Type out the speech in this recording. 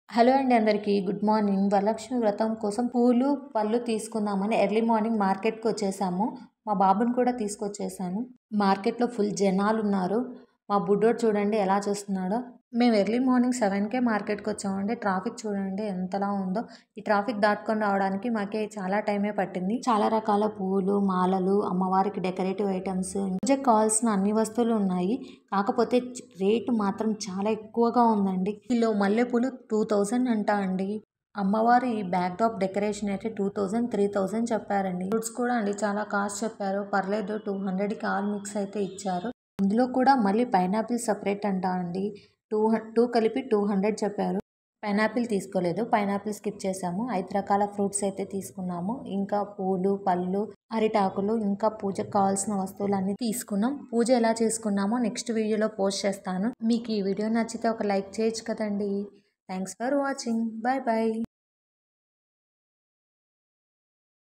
Hello అండి అందరికీ good morning. Varalakshmi వ్రతం కోసం పూలు, పళ్ళు తీసుకుందామని ఎర్లీ మార్నింగ్ మార్కెట్‌కి వచ్చేసాము. మా బాబుని కూడా తీసుకొచ్చేసాను. మార్కెట్‌లో ఫుల్ జనాలున్నారు. మా బుడ్డోడు చూడండి ఎలా చూస్తున్నాడో. మేము ఎర్లీ మార్నింగ్ 7:00కే మార్కెట్‌కి వచ్చామండి. ట్రాఫిక్ చూడండి ఎంతలా ఉందో. ఈ ట్రాఫిక్ దాటుకొని రావడానికి మాకే చాలా టైమే పట్టింది. చాలా రకాల పువ్వులు, మాలలు, అమ్మవారికి డెకరేటివ్ ఐటమ్స్, పూజకి కావాల్సిన అన్ని వస్తువులు ఉన్నాయి. కాకపోతే రేటు మాత్రం చాలా ఎక్కువగా ఉందండి. కిలో మల్లెపూలు 2000 అంట అండి. అమ్మవారి బ్యాక్ డ్రాప్ డెకరేషన్ అయితే 2000, 3000 చెప్పారండి. ఫ్రూట్స్ కూడా అండి చాలా కాస్ట్ చెప్పారు. పర్లేదు 200కి ఆల్ మిక్స్ అయితే ఇచ్చారు. ఇందులో కూడా మళ్ళీ పైనాపిల్ సపరేట్ అంట అండి. 2 కలిపి 200 చెప్పారు. పైనాపిల్ తీసుకోలేదు. పైనాపిల్ స్కిప్ చేసాము. 5 రకాల ఫ్రూట్స్ అయితే తీసుకున్నాము. ఇంకా పూలు, పళ్ళు, అరిటాకులు, ఇంకా పూజకు కావాల్సిన వస్తువులన్నీ తీసుకున్నాం. పూజ ఎలా చేసుకున్నామో నెక్స్ట్ వీడియోలో పోస్ట్ చేస్తాను. మీకు ఈ వీడియో నచ్చితే ఒక లైక్ చేయొచ్చు కదండి. Thanks for watching. Bye bye.